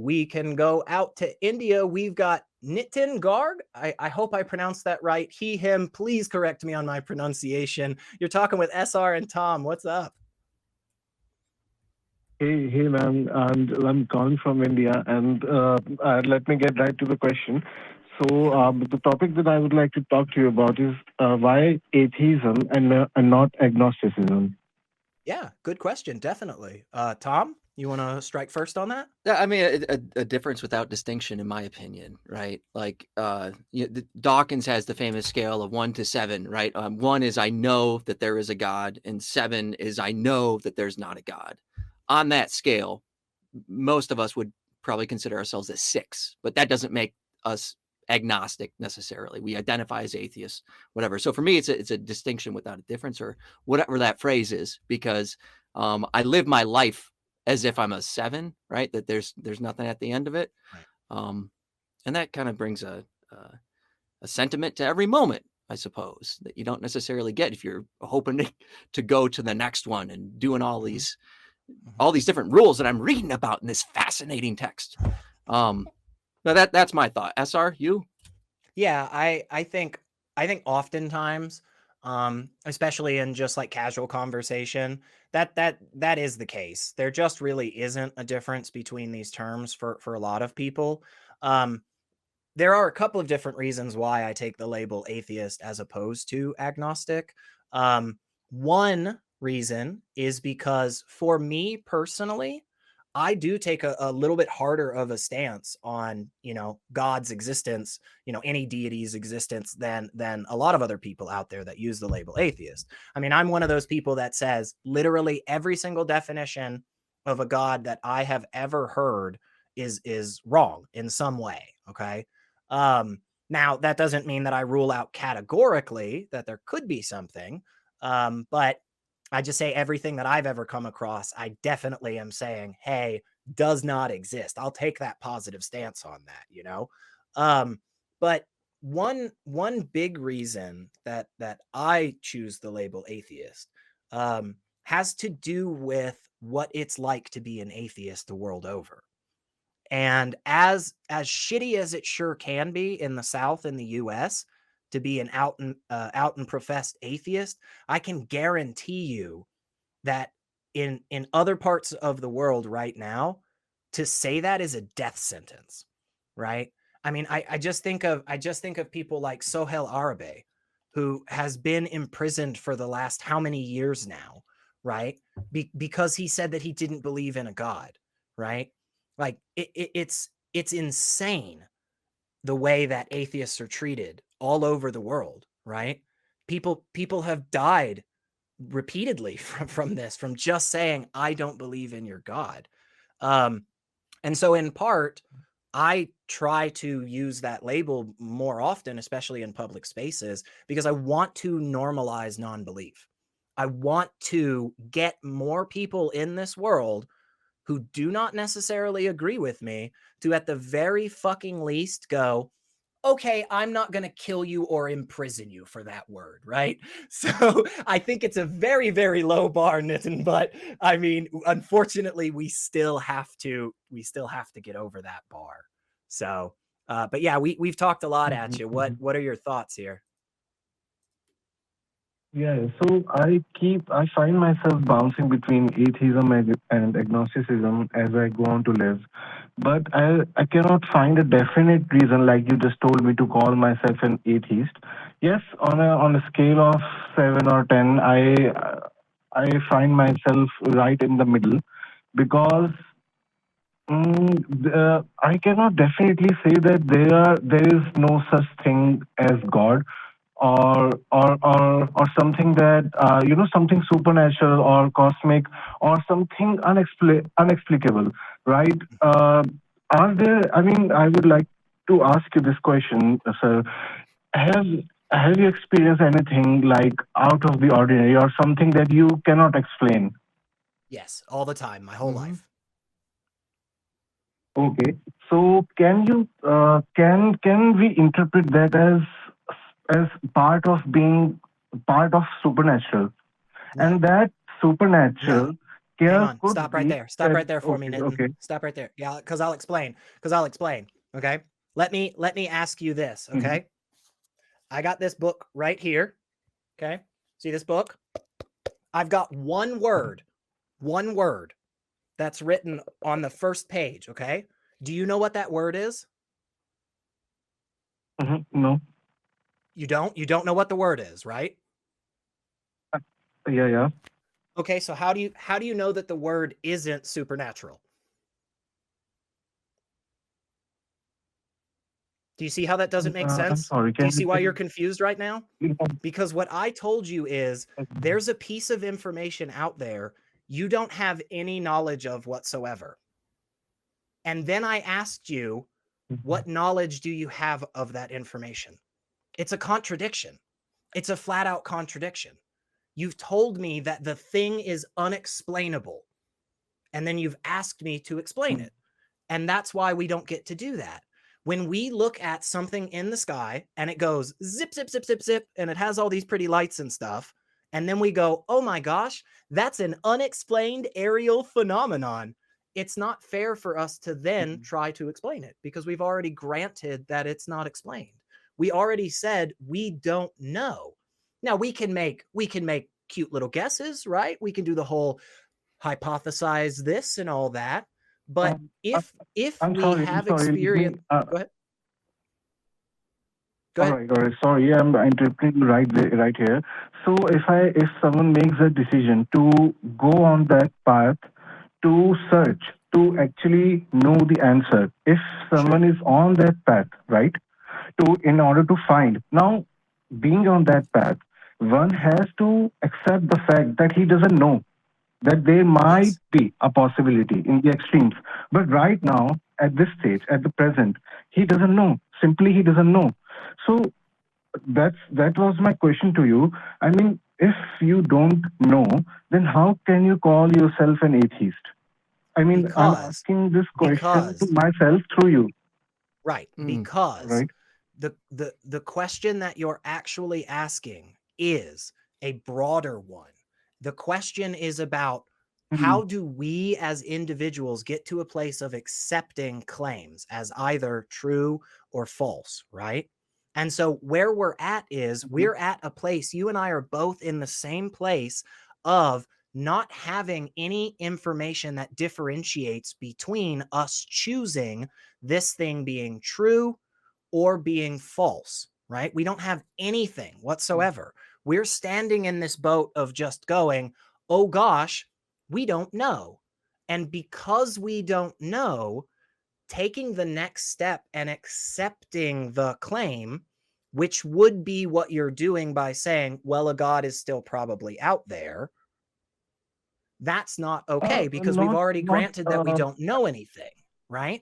we can go out to India. We've got Nitin Garg. I hope I pronounced that right. He, him, please correct me on my pronunciation. You're talking with SR and Tom. What's up? Hey, man, and I'm calling from India, and let me get right to the question. So, the topic that I would like to talk to you about is why atheism and not agnosticism. Yeah, good question. Definitely. Tom, you want to strike first on that? Yeah, I mean, a difference without distinction, in my opinion, right? Like, Dawkins has the famous scale of 1 to 7, right? 1 is I know that there is a God, and 7 is I know that there's not a God. On that scale, most of us would probably consider ourselves a 6, but that doesn't make us agnostic necessarily. We identify as atheists, whatever. So for me, it's a distinction without a difference, or whatever that phrase is, because I live my life as if I'm a 7, right? That there's nothing at the end of it, right. And that kind of brings a sentiment to every moment, I suppose, that you don't necessarily get if you're hoping to go to the next one and doing all these different rules that I'm reading about in this fascinating text. No, that's my thought. SR, you? Yeah, I think oftentimes, especially in just like casual conversation, that is the case. There just really isn't a difference between these terms for a lot of people. There are a couple of different reasons why I take the label atheist as opposed to agnostic. One reason is because for me personally, I do take a little bit harder of a stance on, God's existence, any deity's existence than a lot of other people out there that use the label atheist. I mean, I'm one of those people that says literally every single definition of a God that I have ever heard is wrong in some way. Okay. Now that doesn't mean that I rule out categorically that there could be something. But I just say everything that I've ever come across, I definitely am saying, hey, does not exist. I'll take that positive stance on that, But one big reason that I choose the label atheist has to do with what it's like to be an atheist the world over. And as shitty as it sure can be in the South in the US to be an out and professed atheist, I can guarantee you that in other parts of the world right now, to say that is a death sentence, right? I mean, I just think of people like Sohail Arabi, who has been imprisoned for the last how many years now, right? Because he said that he didn't believe in a God, right? Like it's insane the way that atheists are treated all over the world, right? People have died repeatedly from this, from just saying, I don't believe in your God. And so in part, I try to use that label more often, especially in public spaces, because I want to normalize non-belief. I want to get more people in this world who do not necessarily agree with me to, at the very fucking least, go, okay, I'm not going to kill you or imprison you for that word, right? So I think it's a very, very low bar, Nitin, but I mean, unfortunately, we still have to get over that bar. So, but yeah, we've talked a lot at you. What are your thoughts here? Yeah, so I find myself bouncing between atheism and agnosticism as I go on to live. But I cannot find a definite reason, like you just told me, to call myself an atheist. Yes, on a scale of 7 or 10, I find myself right in the middle, because I cannot definitely say that there is no such thing as God, or something that something supernatural or cosmic, or something unexplicable, right? Are there? I mean, I would like to ask you this question, sir. Have have you experienced anything like out of the ordinary, or something that you cannot explain? Yes, all the time, my whole life. Okay, so can we interpret that as part of being part of supernatural, and that supernatural Hang Care on. could Stop right be there. Stop right there for me, okay, Nitin. okay. Stop right there. Yeah, because I'll explain. Okay. Let me ask you this. Mhm, Okay. I got this book right here. Okay. See this book? I've got one word that's written on the first page. Okay. Do you know what that word is? no. You don't? You don't know what the word is, right? Yeah, yeah. Okay. So how do you know that the word isn't supernatural? Do you see how that doesn't make I'm sense? sorry. Do you Can see you why you're please? confused right now? Because what I told you is there's a piece of information out there you don't have any knowledge of whatsoever. And then I asked you, what knowledge do you have of that information? It's a contradiction. It's a flat out contradiction. You've told me that the thing is unexplainable, and then you've asked me to explain it. And that's why we don't get to do that. When we look at something in the sky and it goes zip, zip, zip, zip, zip, and it has all these pretty lights and stuff, and then we go, oh my gosh, that's an unexplained aerial phenomenon. It's not fair for us to then try to explain it because we've already granted that it's not explained. We already said we don't know. Now we can make cute little guesses, right? We can do the whole hypothesize this and all that. But Um, uh, if I'm we sorry. I'm have sorry. Let experience, me. go ahead. Go All ahead. right. All right. Sorry, I'm interrupting you right here. So if someone makes a decision to go on that path to search to actually know the answer, if Sure. someone is on that path, right? To in order to find now, being on that path, one has to accept the fact that he doesn't know, that there might Yes. be a possibility in the extremes. But right now, at this stage, at the present, he doesn't know. Simply, he doesn't know. So that was my question to you. I mean, if you don't know, then how can you call yourself an atheist? I mean, I'm Because asking this question to because myself through you, right, Mm. because right? the question that you're actually asking is a broader one. The question is about Hmm. how do we as individuals get to a place of accepting claims as either true or false, right? And so where we're at is we're at a place, you and I are both in the same place of not having any information that differentiates between us choosing this thing being true or being false, right? We don't have anything whatsoever. We're standing in this boat of just going, oh gosh, we don't know. And because we don't know, taking the next step and accepting the claim, which would be what you're doing by saying, well, a God is still probably out there, that's not okay because we've Not, already not. granted that we don't know anything, right?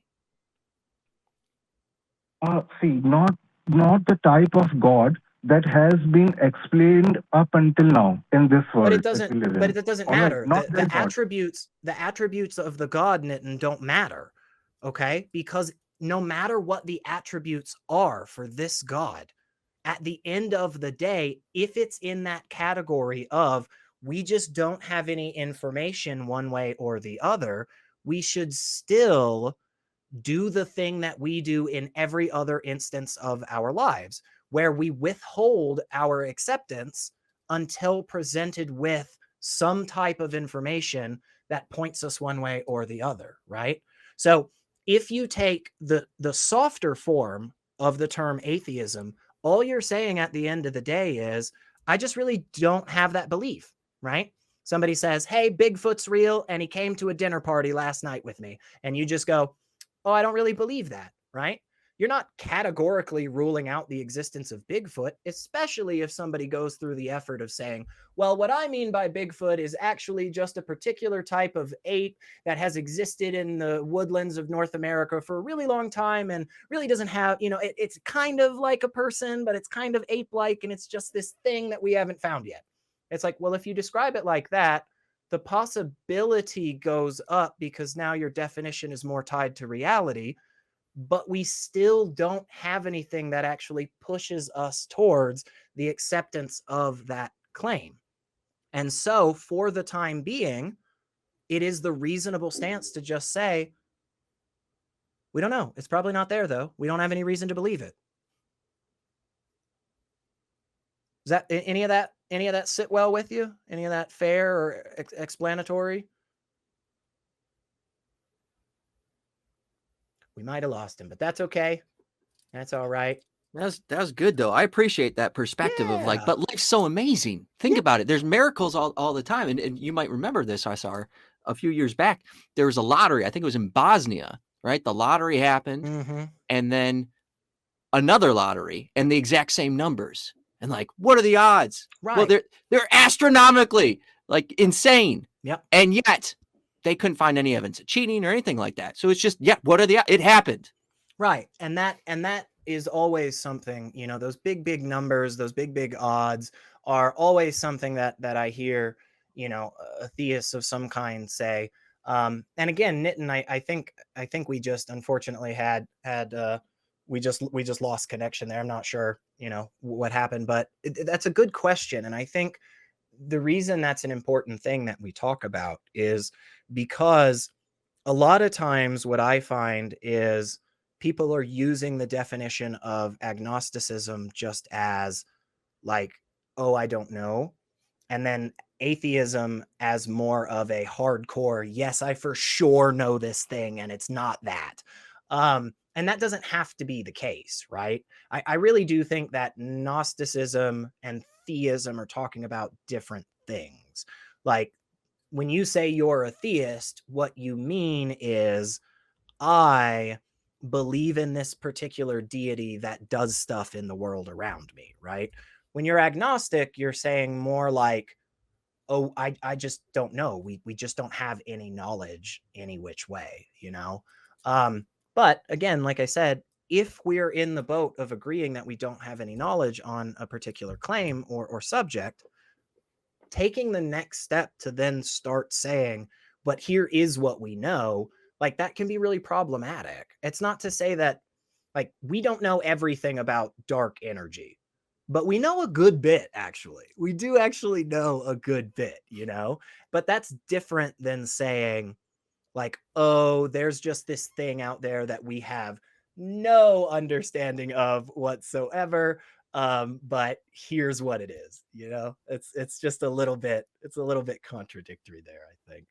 Not the type of God that has been explained up until now in this But it world that doesn't we live but in. it doesn't All right, matter. not The that God. attributes of the God, Nitin, don't matter. Okay? Because no matter what the attributes are for this God, at the end of the day, if it's in that category of we just don't have any information one way or the other, we should still do the thing that we do in every other instance of our lives, where we withhold our acceptance until presented with some type of information that points us one way or the other, right? So if you take the softer form of the term atheism, all you're saying at the end of the day is, I just really don't have that belief, right? Somebody says, hey, Bigfoot's real, and he came to a dinner party last night with me. And you just go, oh, I don't really believe that, right? You're not categorically ruling out the existence of Bigfoot, especially if somebody goes through the effort of saying, well, what I mean by Bigfoot is actually just a particular type of ape that has existed in the woodlands of North America for a really long time and really doesn't have, it's kind of like a person, but it's kind of ape like, and it's just this thing that we haven't found yet. It's like, well, if you describe it like that, the possibility goes up because now your definition is more tied to reality, but we still don't have anything that actually pushes us towards the acceptance of that claim. And so, for the time being, it is the reasonable stance to just say, we don't know. It's probably not there, though. We don't have any reason to believe it. Does that any of that sit well with you? Any of that fair or explanatory? We might have lost him, but that's okay. That's all right. That was good though. I appreciate that perspective of like, Yeah. but life's so amazing. Think Yeah. about it. There's miracles all the time. And you might remember this. I saw a few years back. There was a lottery. I think it was in Bosnia, right? The lottery happened, Mm-hmm. and then another lottery and the exact same numbers. And like, what are the odds? Well, Right. they're astronomically like insane. Yep. And yet they couldn't find any evidence of cheating or anything like that. So it's just, yeah, what are it happened. Right. And that is always something, you know, those big numbers, those big odds are always something that I hear, you know, atheists of some kind say. And again, Nitin, I think we just unfortunately had we just lost connection there. I'm not sure, you know, what happened, but that's a good question. And I think the reason that's an important thing that we talk about is because a lot of times what I find is people are using the definition of agnosticism just as like, oh, I don't know. And then atheism as more of a hardcore, yes, I for sure know this thing and it's not that. And that doesn't have to be the case, right? I really do think that Gnosticism and theism are talking about different things. Like when you say you're a theist, what you mean is I believe in this particular deity that does stuff in the world around me, right? When you're agnostic, you're saying more like, oh, I just don't know. We just don't have any knowledge any which way, you know? But again, like I said, if we're in the boat of agreeing that we don't have any knowledge on a particular claim or subject, taking the next step to then start saying, but here is what we know, like that can be really problematic. It's not to say that like we don't know everything about dark energy, but we know a good bit, actually. We do actually know a good bit, you know? But that's different than saying, like, oh, there's just this thing out there that we have no understanding of whatsoever. But here's what it is, you know? It's just a little bit contradictory there, I think.